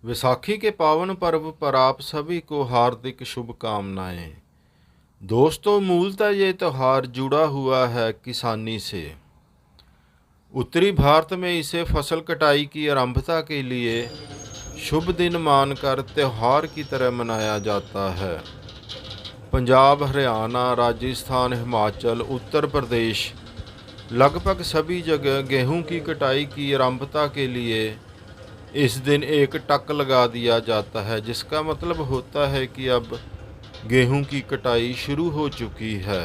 विसाखी के पावन पर्व पर आप सभी को हार्दिक शुभकामनाएं। दोस्तों, मूलतः ये त्यौहार जुड़ा हुआ है किसानी से। उत्तरी भारत में इसे फसल कटाई की आरंभता के लिए शुभ दिन मानकर त्यौहार की तरह मनाया जाता है। पंजाब, हरियाणा, राजस्थान, हिमाचल, उत्तर प्रदेश, लगभग सभी जगह गेहूं की कटाई की आरंभता के लिए इस दिन एक टक लगा दिया जाता है, जिसका मतलब होता है कि अब गेहूं की कटाई शुरू हो चुकी है।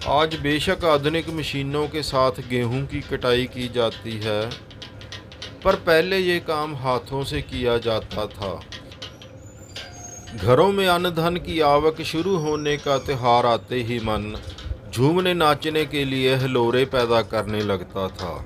आज बेशक आधुनिक मशीनों के साथ गेहूं की कटाई की जाती है, पर पहले ये काम हाथों से किया जाता था। घरों में अन्न धन की आवक शुरू होने का त्यौहार आते ही मन झूमने नाचने के लिए हिलोरे पैदा करने लगता था।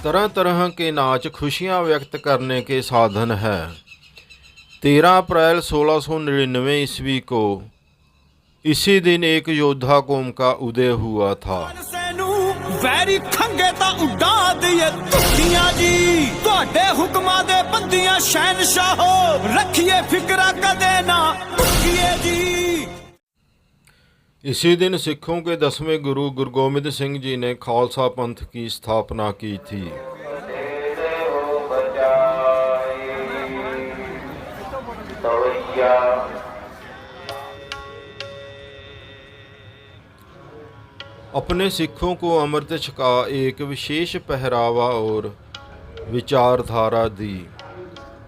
तरह तरह के नाच खुशियां व्यक्त करने के साधन है। 13 अप्रैल 1699 ईस्वी को इसी दिन एक योद्धा कौम का उदय हुआ था। वैरी खंगे ता उड़ा दिए तुक्कियां जी, तुहाडे हुक्मां दे बंदियां शहनशाहो, रखिए फिक्रा कदे ना उठिए जी। इसी दिन सिखों के 10वें गुरु गुरु गोबिंद सिंह जी ने खालसा पंथ की स्थापना की थी। अपने सिखों को अमृत छका एक विशेष पहरावा और विचारधारा दी।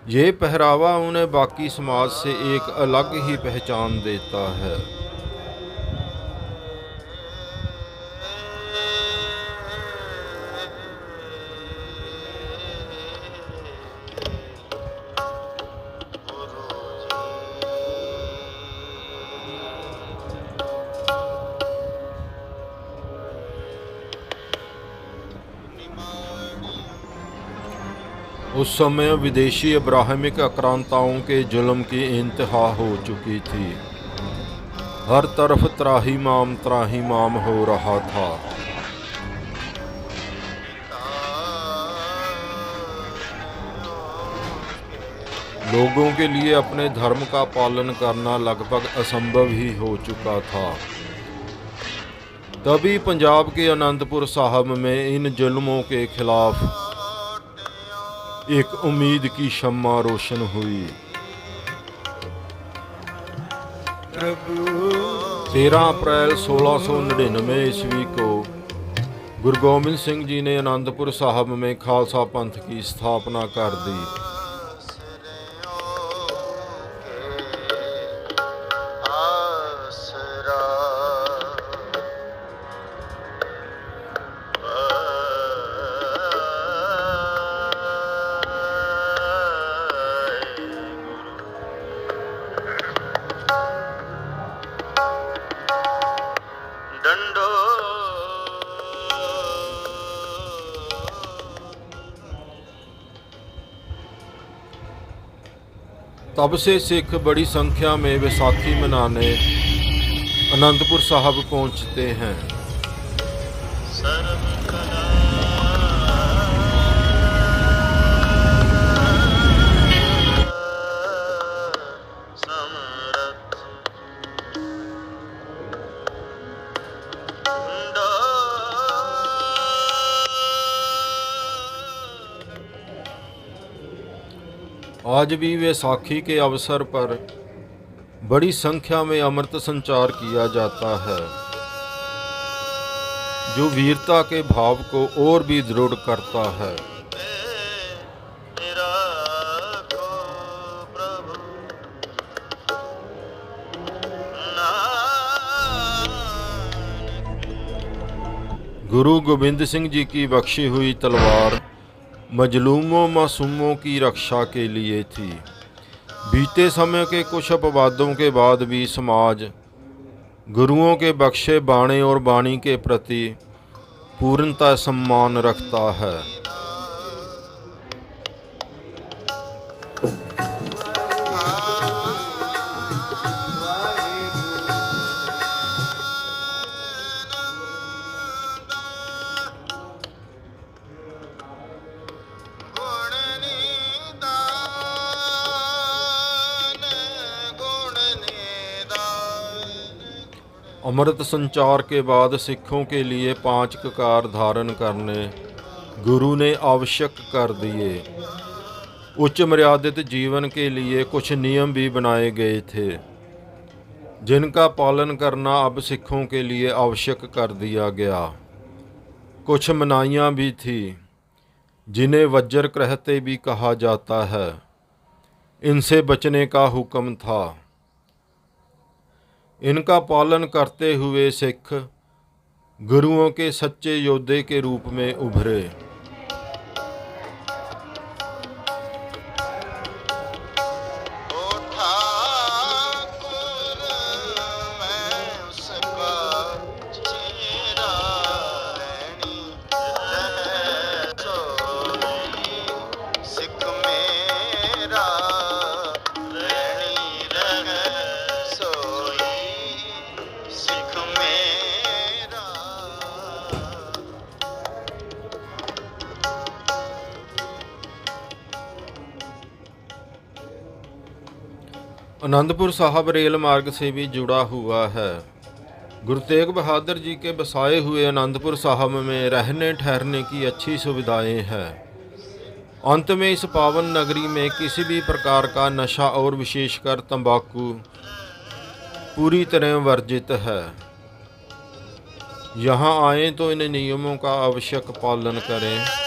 ये पहरावा उन्हें बाकी समाज से एक अलग ही पहचान देता है। उस समय विदेशी अब्राहमिक आक्रांताओं के जुल्म की इंतहा हो चुकी थी। हर तरफ त्राहिमाम हो रहा था। लोगों के लिए अपने धर्म का पालन करना लगभग असंभव ही हो चुका था। तभी पंजाब के अनंतपुर साहब में इन जुल्मों के खिलाफ एक उम्मीद की शम्मा रोशन हुई। 13 अप्रैल 1699 ईस्वी को गुरु गोबिंद सिंह जी ने आनंदपुर साहब में खालसा पंथ की स्थापना कर दी। तब से सिख बड़ी संख्या में बैसाखी मनाने आनंदपुर साहब पहुंचते हैं। आज भी वैसाखी के अवसर पर बड़ी संख्या में अमृत संचार किया जाता है, जो वीरता के भाव को और भी दृढ़ करता है। गुरु गोविंद सिंह जी की बख्शी हुई तलवार मजलूमों मासूमों की रक्षा के लिए थी। बीते समय के कुछ अपवादों के बाद भी समाज गुरुओं के बख्शे बाणे और बाणी के प्रति पूर्णतः सम्मान रखता है। अमृत संचार के बाद सिखों के लिए 5 ककार धारण करने गुरु ने आवश्यक कर दिए। उच्च मर्यादित जीवन के लिए कुछ नियम भी बनाए गए थे, जिनका पालन करना अब सिखों के लिए आवश्यक कर दिया गया। कुछ मनाहियाँ भी थी, जिन्हें वज्र कहते भी कहा जाता है। इनसे बचने का हुक्म था। इनका पालन करते हुए सिख गुरुओं के सच्चे योद्धे के रूप में उभरे। आनंदपुर साहब रेल मार्ग से भी जुड़ा हुआ है। गुरु तेग बहादुर जी के बसाए हुए आनंदपुर साहब में रहने ठहरने की अच्छी सुविधाएं हैं। अंत में इस पावन नगरी में किसी भी प्रकार का नशा और विशेषकर तंबाकू पूरी तरह वर्जित है। यहाँ आएँ तो इन नियमों का आवश्यक पालन करें।